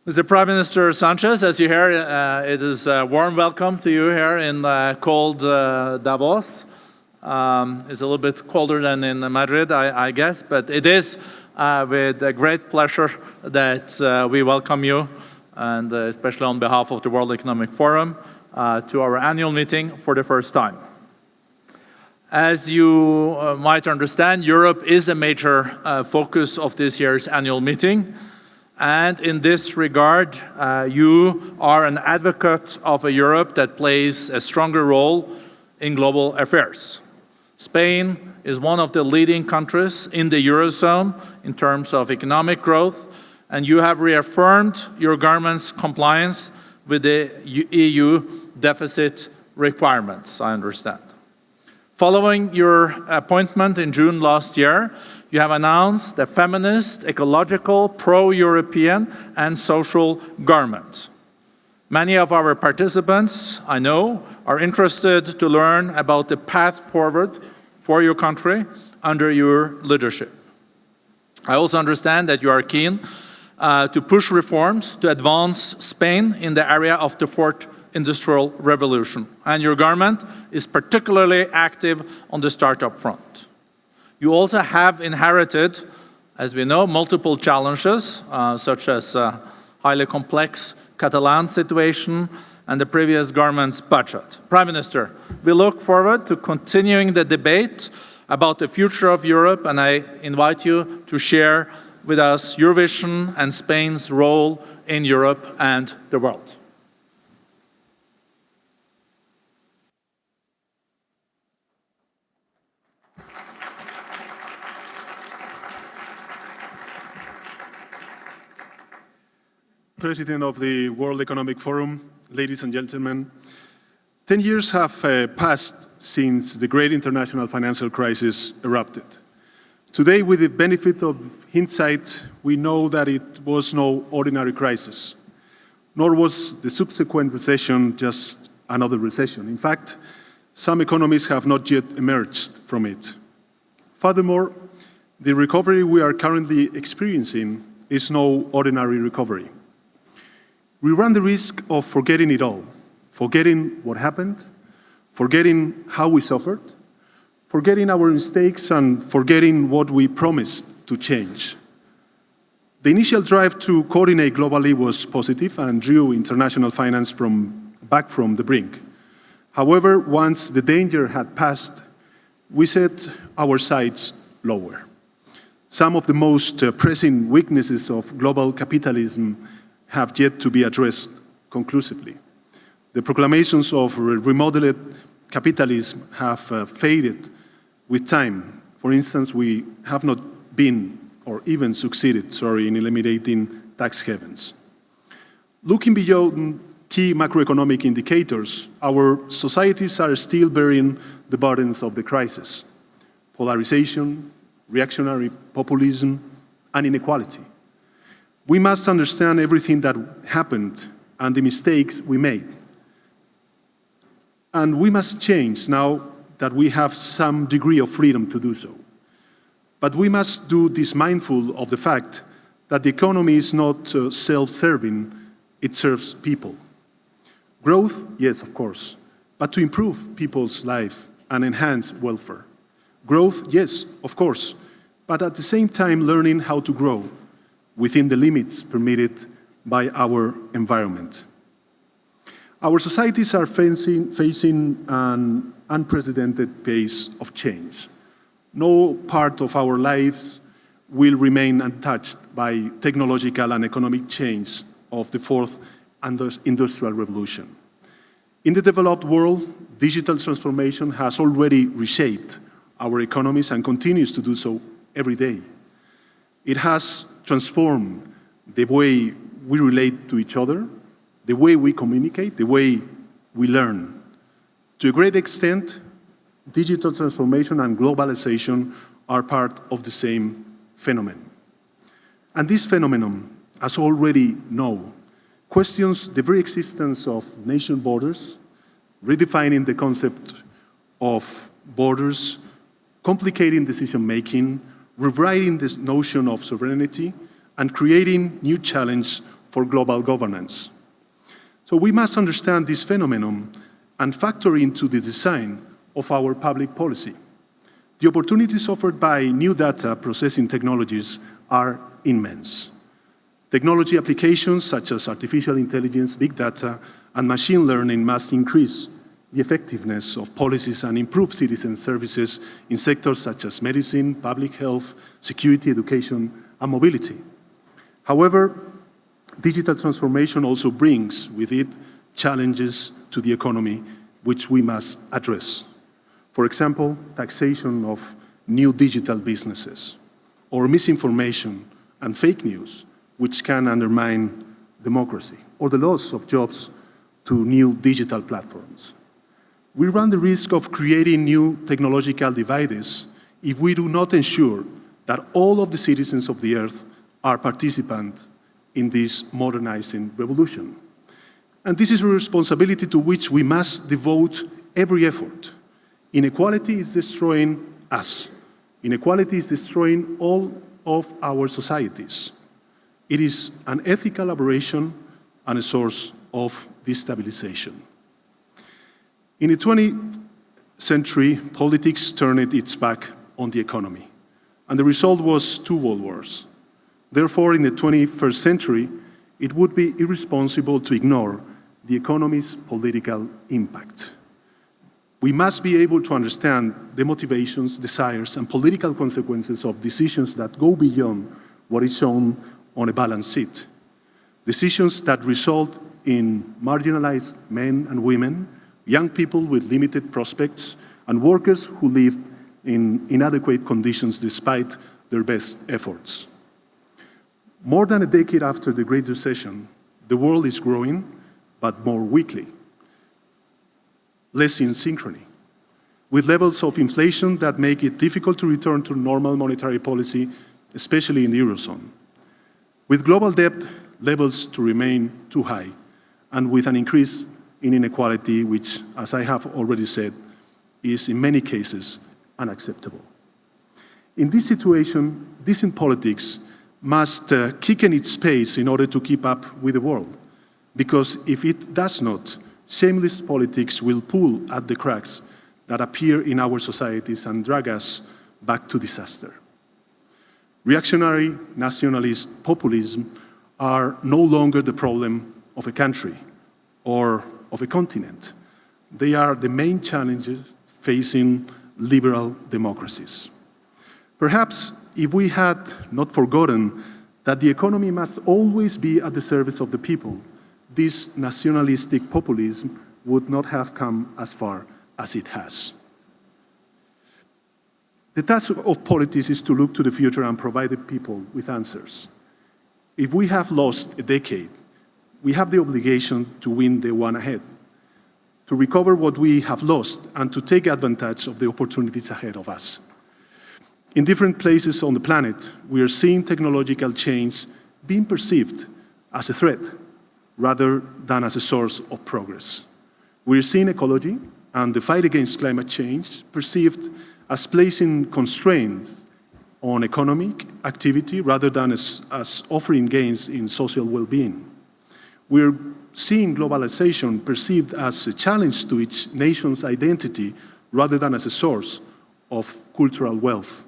Mr. Prime Minister Sánchez, as you hear, it is a warm welcome to you here in cold Davos. It's a little bit colder than in Madrid, I guess, but it is with a great pleasure that we welcome you, and especially on behalf of the World Economic Forum, to our annual meeting for the first time. As you might understand, Europe is a major focus of this year's annual meeting. And in this regard, you are an advocate of a Europe that plays a stronger role in global affairs. Spain is one of the leading countries in the Eurozone in terms of economic growth, and you have reaffirmed your government's compliance with the EU deficit requirements, I understand. Following your appointment in June last year, you have announced a feminist, ecological, pro-European and social government. Many of our participants, I know, are interested to learn about the path forward for your country under your leadership. I also understand that you are keen to push reforms to advance Spain in the area of the fourth industrial revolution, and your government is particularly active on the startup front. You also have inherited, as we know, multiple challenges, such as a highly complex Catalan situation and the previous government's budget. Prime Minister, we look forward to continuing the debate about the future of Europe, and I invite you to share with us your vision and Spain's role in Europe and the world. President of the World Economic Forum, ladies and gentlemen, 10 years have passed since the great international financial crisis erupted. Today, with the benefit of hindsight, we know that it was no ordinary crisis, nor was the subsequent recession just another recession. In fact, some economies have not yet emerged from it. Furthermore, the recovery we are currently experiencing is no ordinary recovery. We run the risk of forgetting it all, forgetting what happened, forgetting how we suffered, forgetting our mistakes, and forgetting what we promised to change. The initial drive to coordinate globally was positive and drew international finance back from the brink. However, once the danger had passed, we set our sights lower. Some of the most pressing weaknesses of global capitalism have yet to be addressed conclusively. The proclamations of remodeled capitalism have faded with time. For instance, we have not been or even succeeded, in eliminating tax havens. Looking beyond key macroeconomic indicators, our societies are still bearing the burdens of the crisis: polarization, reactionary populism, and inequality. We must understand everything that happened and the mistakes we made. And we must change now that we have some degree of freedom to do so. But we must do this mindful of the fact that the economy is not self-serving, it serves people. Growth, yes, of course, but to improve people's life and enhance welfare. Growth, yes, of course, but at the same time learning how to grow within the limits permitted by our environment. Our societies are facing an unprecedented pace of change. No part of our lives will remain untouched by technological and economic change of the fourth industrial revolution. In the developed world, digital transformation has already reshaped our economies and continues to do so every day. It has transformed the way we relate to each other, the way we communicate, the way we learn. To a great extent, digital transformation and globalization are part of the same phenomenon. And this phenomenon, as already know, questions the very existence of nation borders, redefining the concept of borders, complicating decision-making, rewriting this notion of sovereignty, and creating new challenges for for global governance. So we must understand this phenomenon and factor into the design of our public policy. The opportunities offered by new data processing technologies are immense. Technology applications such as artificial intelligence, big data, and machine learning must increase the effectiveness of policies and improve citizen services in sectors such as medicine, public health, security, education, and mobility. However, digital transformation also brings with it challenges to the economy which we must address. For example, taxation of new digital businesses, or misinformation and fake news, which can undermine democracy, or the loss of jobs to new digital platforms. We run the risk of creating new technological divides if we do not ensure that all of the citizens of the earth are participants in this modernizing revolution. And this is a responsibility to which we must devote every effort. Inequality is destroying us. Inequality is destroying all of our societies. It is an ethical aberration and a source of destabilization. In the 20th century, politics turned its back on the economy, and the result was 2 world wars. Therefore, in the 21st century, it would be irresponsible to ignore the economy's political impact. We must be able to understand the motivations, desires, and political consequences of decisions that go beyond what is shown on a balance sheet. Decisions that result in marginalized men and women, young people with limited prospects, and workers who live in inadequate conditions despite their best efforts. More than a decade after the Great Recession, the world is growing, but more weakly, less in synchrony, with levels of inflation that make it difficult to return to normal monetary policy, especially in the Eurozone, with global debt levels to remain too high, and with an increase in inequality, which, as I have already said, is in many cases unacceptable. In this situation, decent politics must kick in its pace in order to keep up with the world, because if it does not, shameless politics will pull at the cracks that appear in our societies and drag us back to disaster. Reactionary nationalist populism are no longer the problem of a country or of a continent. They are the main challenges facing liberal democracies. Perhaps if we had not forgotten that the economy must always be at the service of the people, this nationalistic populism would not have come as far as it has. The task of politics is to look to the future and provide the people with answers. If we have lost a decade, we have the obligation to win the one ahead, to recover what we have lost and to take advantage of the opportunities ahead of us. In different places on the planet, we are seeing technological change being perceived as a threat rather than as a source of progress. We are seeing ecology and the fight against climate change perceived as placing constraints on economic activity rather than as offering gains in social well-being. We're seeing globalization perceived as a challenge to each nation's identity rather than as a source of cultural wealth.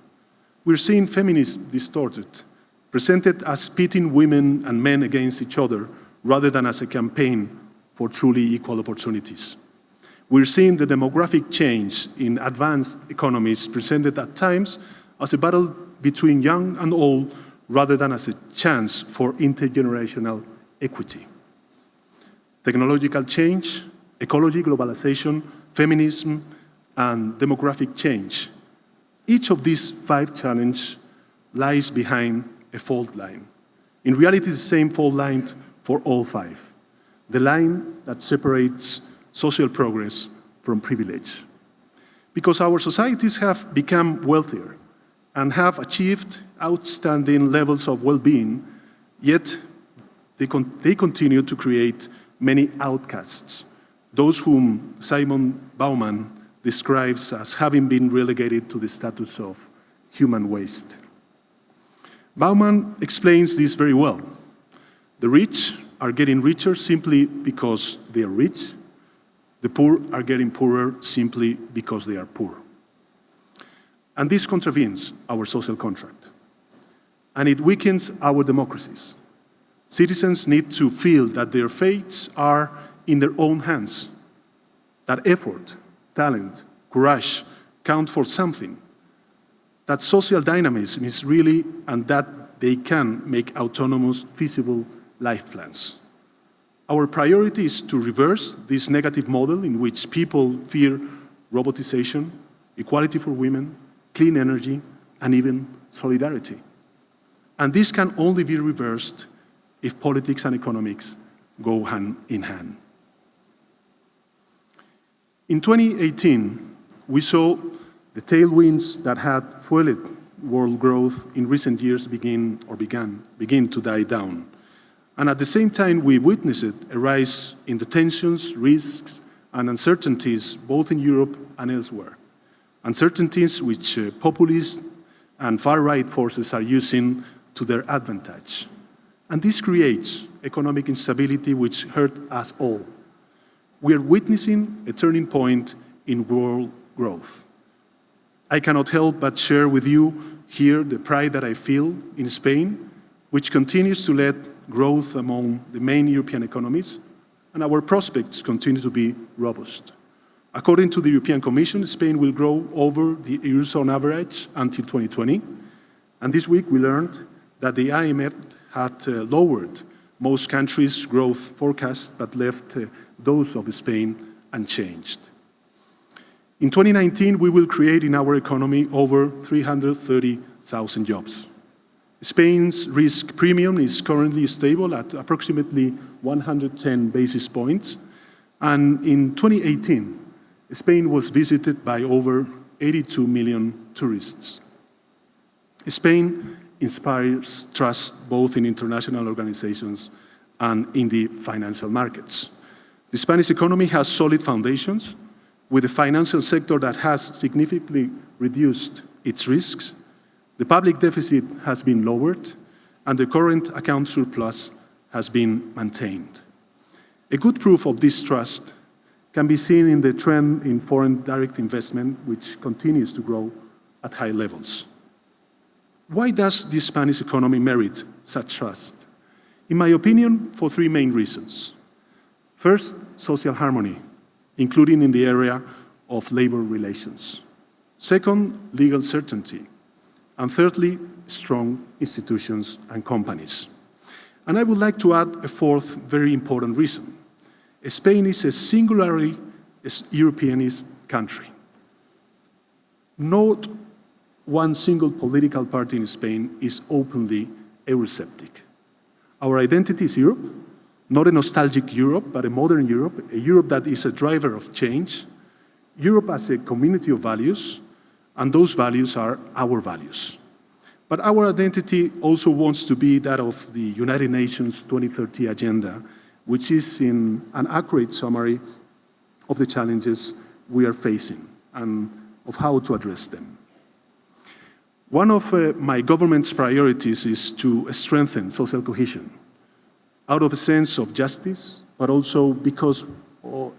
We're seeing feminism distorted, presented as pitting women and men against each other rather than as a campaign for truly equal opportunities. We're seeing the demographic change in advanced economies presented at times as a battle between young and old rather than as a chance for intergenerational equity. Technological change, ecology, globalization, feminism, and demographic change. Each of these 5 challenges lies behind a fault line. In reality, the same fault line for all 5, the line that separates social progress from privilege. Because our societies have become wealthier and have achieved outstanding levels of well-being, yet they continue to create many outcasts, those whom Simon Bauman describes as having been relegated to the status of human waste. Bauman explains this very well. The rich are getting richer simply because they are rich. The poor are getting poorer simply because they are poor. And this contravenes our social contract. And it weakens our democracies. Citizens need to feel that their fates are in their own hands, that effort, talent, courage count for something, that social dynamism is really, and that they can make autonomous, feasible life plans. Our priority is to reverse this negative model in which people fear robotization, equality for women, clean energy, and even solidarity. And this can only be reversed if politics and economics go hand in hand. In 2018, we saw the tailwinds that had fueled world growth in recent years begin to die down. And at the same time, we witnessed a rise in the tensions, risks, and uncertainties both in Europe and elsewhere. Uncertainties which populist and far-right forces are using to their advantage. And this creates economic instability which hurt us all. We are witnessing a turning point in world growth. I cannot help but share with you here the pride that I feel in Spain, which continues to lead growth among the main European economies, and our prospects continue to be robust. According to the European Commission, Spain will grow over the Eurozone average until 2020, and this week we learned that the IMF had lowered most countries' growth forecasts but left those of Spain unchanged. In 2019, we will create in our economy over 330,000 jobs. Spain's risk premium is currently stable at approximately 110 basis points, and in 2018, Spain was visited by over 82 million tourists. Spain inspires trust both in international organizations and in the financial markets. The Spanish economy has solid foundations, with a financial sector that has significantly reduced its risks. The public deficit has been lowered, and the current account surplus has been maintained. A good proof of this trust can be seen in the trend in foreign direct investment, which continues to grow at high levels. Why does the Spanish economy merit such trust? In my opinion, for three main reasons. First, social harmony, including in the area of labor relations. Second, legal certainty. And thirdly, strong institutions and companies. And I would like to add a fourth very important reason. Spain is a singularly Europeanist country. Not one single political party in Spain is openly Eurosceptic. Our identity is Europe, not a nostalgic Europe, but a modern Europe, a Europe that is a driver of change, Europe as a community of values, and those values are our values. But our identity also wants to be that of the United Nations 2030 agenda, which is in an accurate summary of the challenges we are facing and of how to address them. One of my government's priorities is to strengthen social cohesion, out of a sense of justice, but also because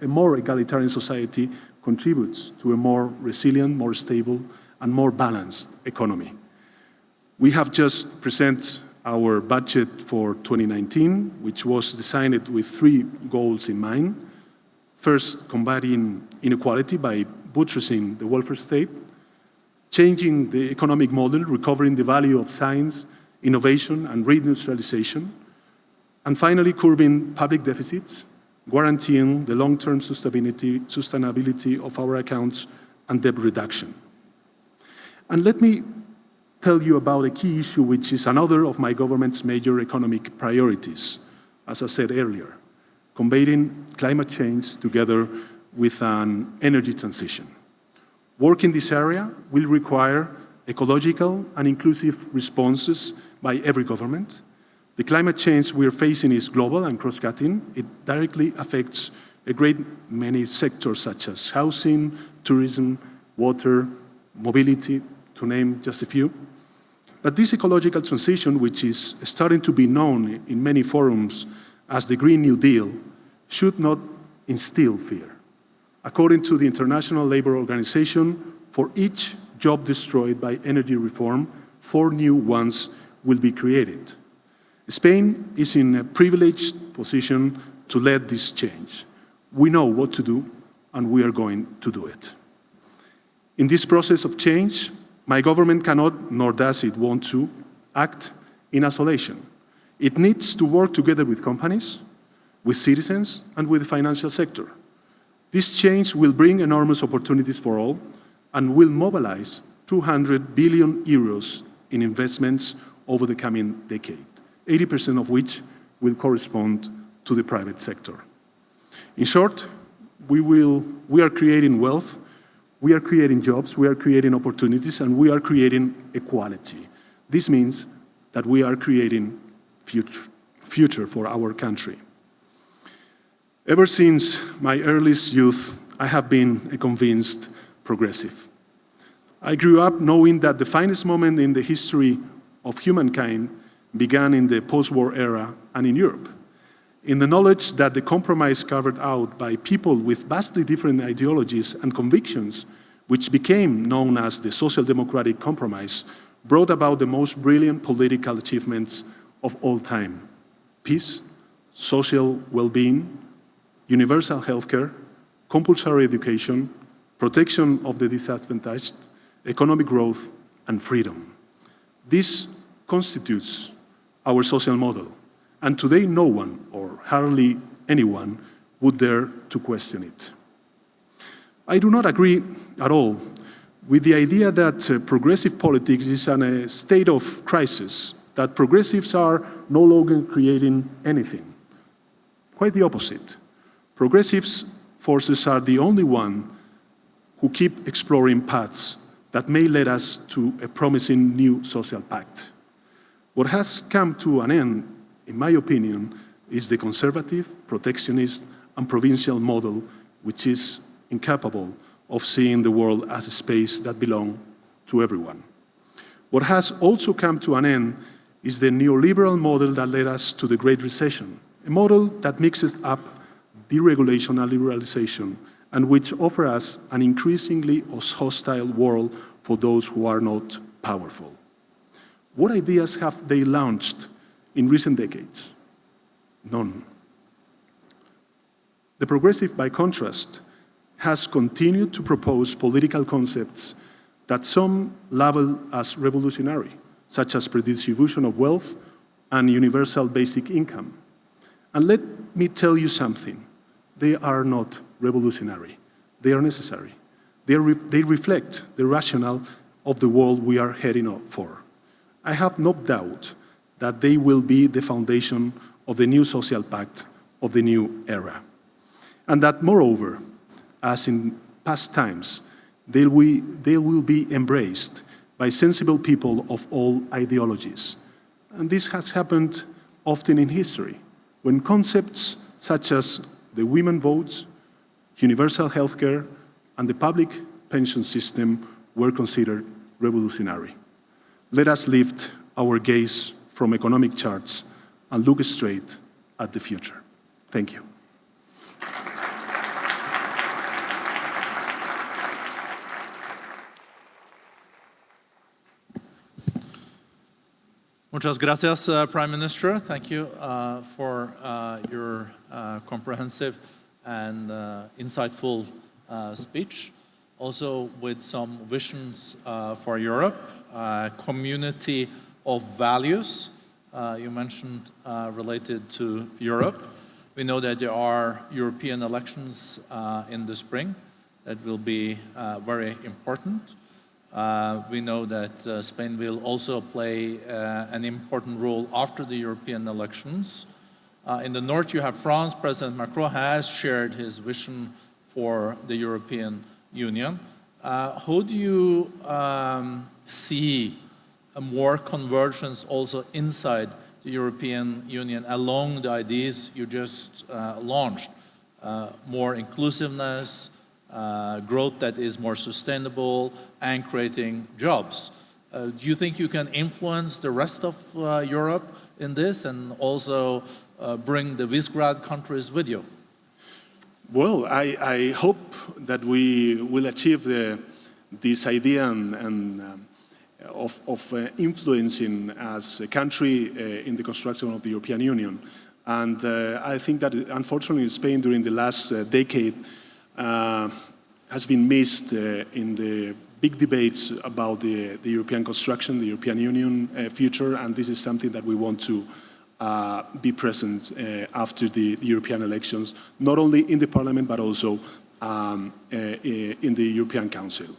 a more egalitarian society contributes to a more resilient, more stable, and more balanced economy. We have just presented our budget for 2019, which was designed with three goals in mind. First, combating inequality by buttressing the welfare state, changing the economic model, recovering the value of science, innovation, and reindustrialization, and finally, curbing public deficits, guaranteeing the long-term sustainability of our accounts and debt reduction. And let me tell you about a key issue which is another of my government's major economic priorities, as I said earlier, combating climate change together with an energy transition. Work in this area will require ecological and inclusive responses by every government. The climate change we are facing is global and cross-cutting. It directly affects a great many sectors such as housing, tourism, water, mobility, to name just a few. But this ecological transition, which is starting to be known in many forums as the Green New Deal, should not instill fear. According to the International Labour Organization, for each job destroyed by energy reform, 4 new ones will be created. Spain is in a privileged position to lead this change. We know what to do, and we are going to do it. In this process of change, my government cannot, nor does it want to, act in isolation. It needs to work together with companies, with citizens, and with the financial sector. This change will bring enormous opportunities for all and will mobilize 200 billion euros in investments over the coming decade, 80% of which will correspond to the private sector. In short, we are creating wealth, we are creating jobs, we are creating opportunities, and we are creating equality. This means that we are creating future for our country. Ever since my earliest youth, I have been a convinced progressive. I grew up knowing that the finest moment in the history of humankind began in the post-war era and in Europe, in the knowledge that the compromise carved out by people with vastly different ideologies and convictions, which became known as the social democratic compromise, brought about the most brilliant political achievements of all time: peace, social well-being, universal healthcare, compulsory education, protection of the disadvantaged, economic growth, and freedom. This constitutes our social model, and today no one, or hardly anyone, would dare to question it. I do not agree at all with the idea that progressive politics is in a state of crisis, that progressives are no longer creating anything. Quite the opposite. Progressive forces are the only ones who keep exploring paths that may lead us to a promising new social pact. What has come to an end, in my opinion, is the conservative, protectionist, and provincial model, which is incapable of seeing the world as a space that belongs to everyone. What has also come to an end is the neoliberal model that led us to the Great Recession, a model that mixes up deregulation and liberalization, and which offers us an increasingly hostile world for those who are not powerful. What ideas have they launched in recent decades? None. The progressive, by contrast, has continued to propose political concepts that some label as revolutionary, such as redistribution of wealth and universal basic income. And let me tell you something, they are not revolutionary, they are necessary. They reflect the rationale of the world we are heading for. I have no doubt that they will be the foundation of the new social pact of the new era. And that, moreover, as in past times, they will be embraced by sensible people of all ideologies. And this has happened often in history, when concepts such as the women votes, universal healthcare, and the public pension system were considered revolutionary. Let us lift our gaze from economic charts and look straight at the future. Thank you. Muchas gracias, Prime Minister. Thank you for your comprehensive and insightful speech. Also with some visions for Europe, community of values you mentioned related to Europe. We know that there are European elections in the spring that will be very important. We know that Spain will also play an important role after the European elections. In the north, you have France. President Macron has shared his vision for the European Union. How do you see a more convergence also inside the European Union along the ideas you just launched? More inclusiveness, growth that is more sustainable, and creating jobs. Do you think you can influence the rest of Europe in this and also bring the Visegrad countries with you? Well, I hope that we will achieve this idea of influencing as a country in the construction of the European Union. And I think that, unfortunately, Spain during the last decade has been missed in the big debates about the European construction, the European Union future, and this is something that we want to be present after the European elections, not only in the Parliament, but also in the European Council.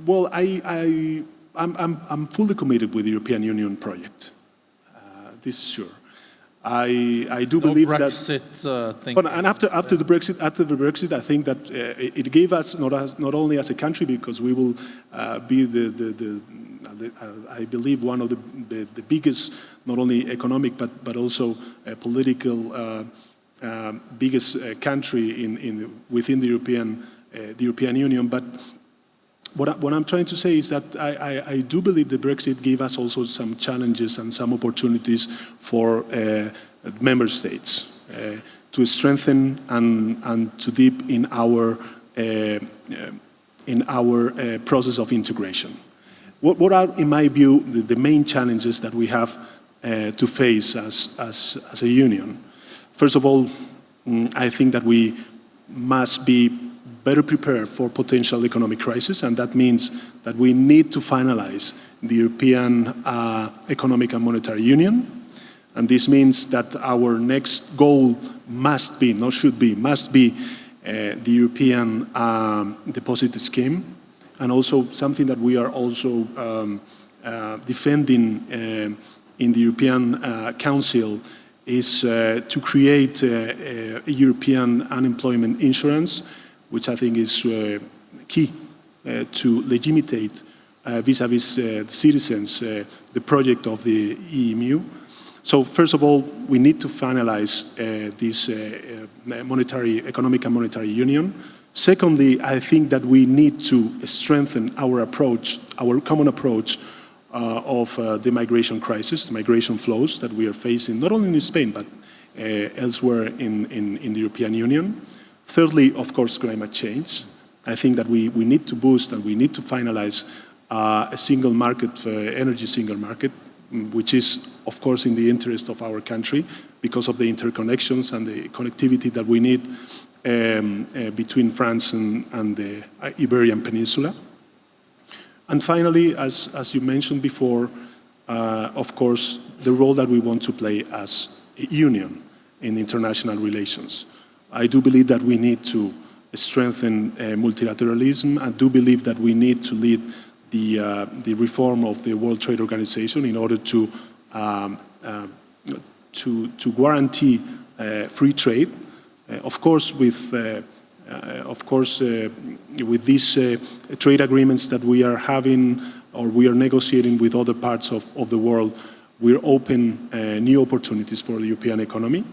Well, I'm fully committed with the European Union project. This is sure. I do believe Brexit, that. And after the Brexit, I think that it gave us not only as a country, because we will be I believe one of the biggest, not only economic but also political biggest country within the European Union. But what I'm trying to say is that I do believe the Brexit gave us also some challenges and some opportunities for member states to strengthen and to deep in our process of integration. What are, in my view, the main challenges that we have to face as a union? First of all, I think that we must be better prepared for potential economic crisis, and that means that we need to finalize the European Economic and Monetary Union. And this means that our next goal must be, not should be, must be the European deposit scheme, and also something that we are also defending in the European Council is to create a European unemployment insurance, which I think is key to legitimate vis-à-vis citizens the project of the EMU. So first of all, we need to finalize this economic and monetary union. Secondly, I think that we need to strengthen our approach, our common approach of the migration crisis, the migration flows that we are facing, not only in Spain, but elsewhere in the European Union. Thirdly, of course, climate change. I think that we need to boost and we need to finalize a single market, energy single market, which is, of course, in the interest of our country because of the interconnections and the connectivity that we need between France and the Iberian Peninsula. And finally, as you mentioned before, of course, the role that we want to play as a union in international relations. I do believe that we need to strengthen multilateralism. I do believe that we need to lead the reform of the World Trade Organization in order to guarantee free trade. Of course, with these trade agreements that we are having or we are negotiating with other parts of the world, we're open new opportunities for the European economy.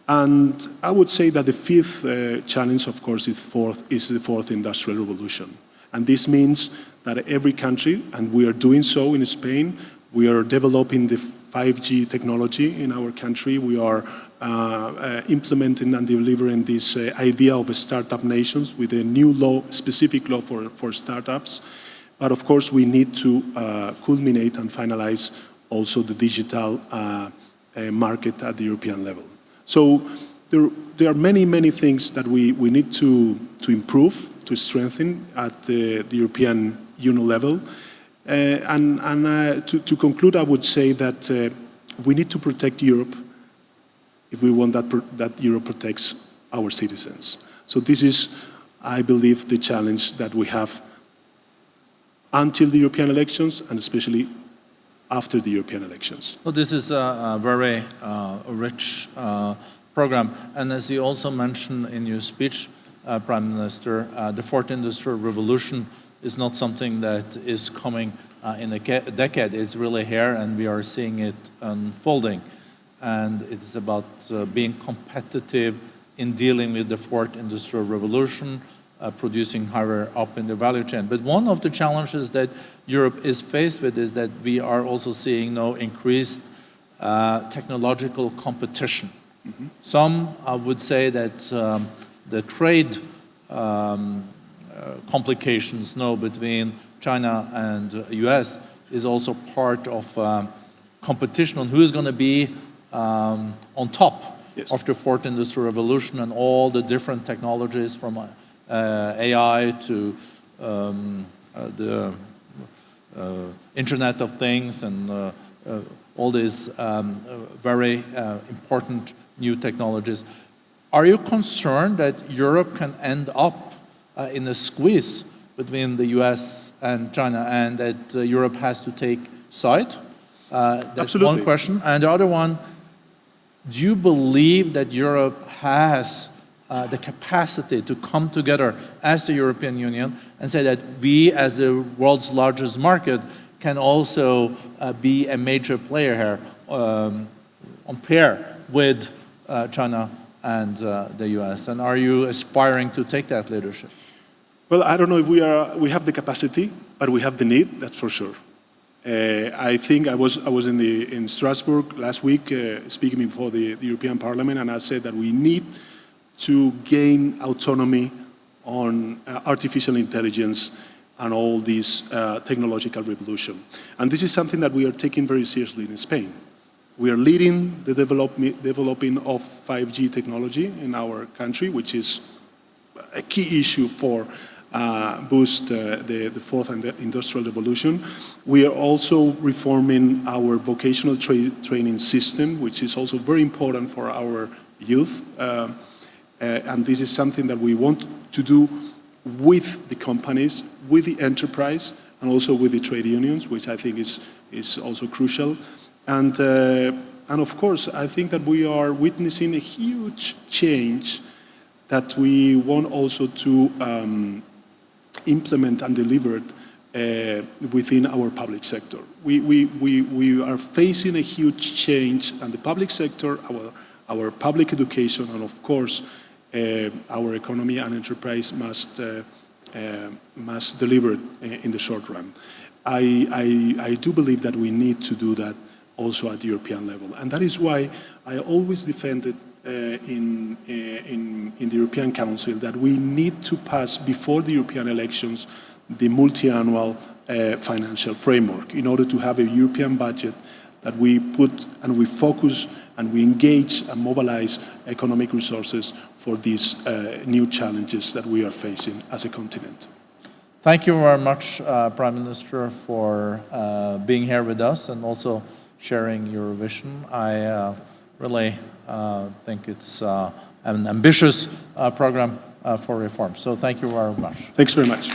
And I would say that the fifth challenge, of course, is the fourth industrial revolution. And this means that every country, and we are doing so in Spain, we are developing the 5G technology in our country. We are implementing and delivering this idea of a startup nations with a new law, specific law for startups. But of course, we need to culminate and finalize also the digital market at the European level. So there are many, many things that we need to improve, to strengthen at the European Union level. To conclude, I would say that we need to protect Europe if we want that Europe protects our citizens. So this is, I believe, the challenge that we have until the European elections and especially after the European elections. So this is a very rich program. And as you also mentioned in your speech, Prime Minister, the fourth industrial revolution is not something that is coming in a decade. It's really here, and we are seeing it unfolding. And it's about being competitive in dealing with the fourth industrial revolution, producing higher up in the value chain. But one of the challenges that Europe is faced with is that we are also seeing now increased technological competition. Mm-hmm. Some would say that the trade complications now between China and US is also part of competition on who's going to be on top of the fourth industrial revolution and all the different technologies from AI to the Internet of Things and all these very important new technologies. Are you concerned that Europe can end up in a squeeze between the US and China and that Europe has to take side? That's Absolutely. one question. And the other one, do you believe that Europe has the capacity to come together as the European Union and say that we, as the world's largest market, can also be a major player here on pair with China and the US? And are you aspiring to take that leadership? Well, I don't know if we have the capacity, but we have the need, that's for sure. I think I was in Strasbourg last week speaking before the European Parliament, and I said that we need to gain autonomy on artificial intelligence and all this technological revolution. And this is something that we are taking very seriously in Spain. We are leading the developing of 5G technology in our country, which is a key issue for boost the fourth industrial revolution. We are also reforming our vocational training system, which is also very important for our youth. And this is something that we want to do with the companies, with the enterprise, and also with the trade unions, which I think is also crucial. And of course, I think that we are witnessing a huge change that we want also to implement and deliver within our public sector. We are facing a huge change, and the public sector, our public education, and of course, our economy and enterprise must deliver in the short run. I do believe that we need to do that also at the European level, and that is why I always defended in the European Council that we need to pass before the European elections the multi-annual financial framework in order to have a European budget that we put and we focus and we engage and mobilize economic resources for these new challenges that we are facing as a continent. Thank you very much, Prime Minister, for being here with us and also sharing your vision. I really think it's an ambitious program for reform. So thank you very much. Thanks very much.